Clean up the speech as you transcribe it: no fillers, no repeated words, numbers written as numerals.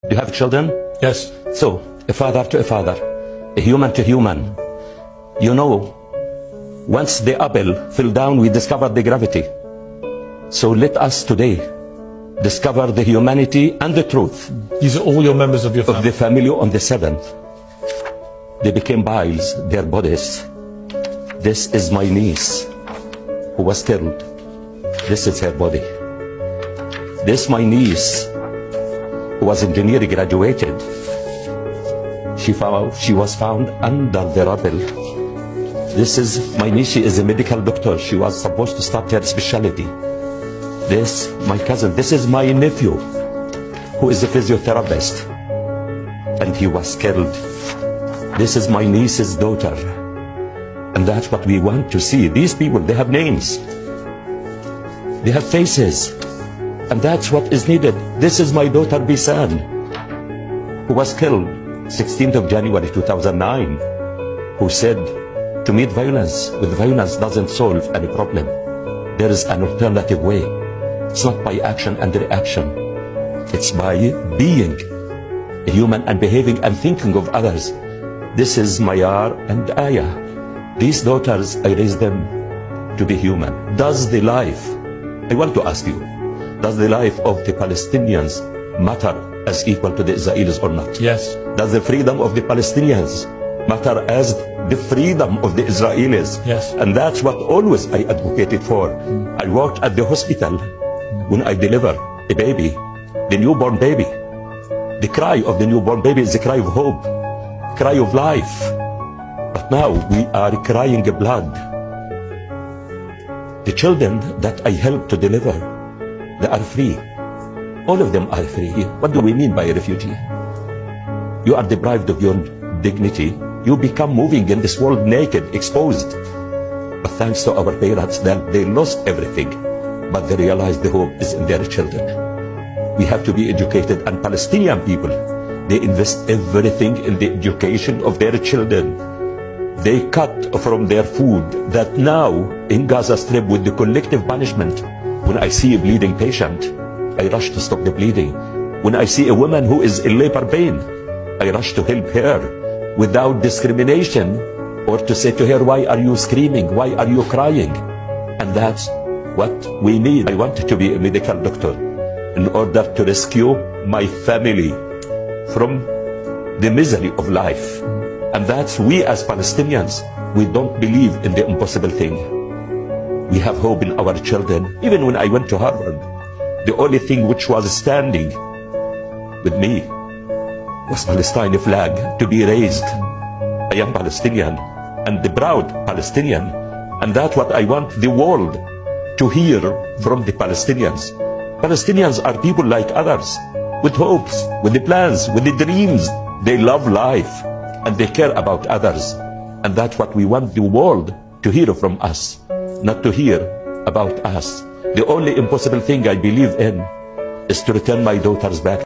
Do you have children? Yes. So, a father to a father, a human to human. You know, once the apple fell down, we discovered the gravity. So let us today discover the humanity and the truth. These are all your members of your family? Of the family on the 7th. They became piles, their bodies. This is my niece who was killed. This is her body. This my niece who was engineering, graduated. She was found under the rubble. This is my niece. She is a medical doctor. She was supposed to start her specialty. This, my cousin. This is my nephew, who is a physiotherapist, and he was killed. This is my niece's daughter, and that's what we want to see. These people, they have names, they have faces, and that's what is needed. This is my daughter Bisan, who was killed 16th of January 2009, who said, to meet violence with violence doesn't solve any problem. There is an alternative way. It's not by action and reaction. It's by being a human and behaving and thinking of others. This is Mayar and Aya. These daughters, I raised them to be human. Does the life, I want to ask you, does the life of the Palestinians matter as equal to the Israelis or not? Yes. Does the freedom of the Palestinians matter as the freedom of the Israelis? Yes. And that's what always I advocated for. I worked at the hospital when I deliver a baby, the newborn baby. The cry of the newborn baby is the cry of hope, cry of life. But now we are crying blood. The children that I helped to deliver, they are free. All of them are free. What do we mean by a refugee? You are deprived of your dignity. You become moving in this world naked, exposed. But thanks to our parents, that they lost everything, but they realized the hope is in their children. We have to be educated, and Palestinian people, they invest everything in the education of their children. They cut from their food that now in Gaza Strip with the collective punishment. When I see a bleeding patient, I rush to stop the bleeding. When I see a woman who is in labor pain, I rush to help her without discrimination, or to say to her, why are you screaming? Why are you crying? And that's what we need. I wanted to be a medical doctor in order to rescue my family from the misery of life. And that's we as Palestinians, we don't believe in the impossible thing. We have hope in our children. Even when I went to Harvard, the only thing which was standing with me was Palestine flag to be raised. I am Palestinian and the proud Palestinian, and that's what I want the world to hear from the Palestinians. Palestinians are people like others, with hopes, with the plans, with the dreams. They love life and they care about others, and that's what we want the world to hear from us, not to hear about us. The only impossible thing I believe in is to return my daughters back.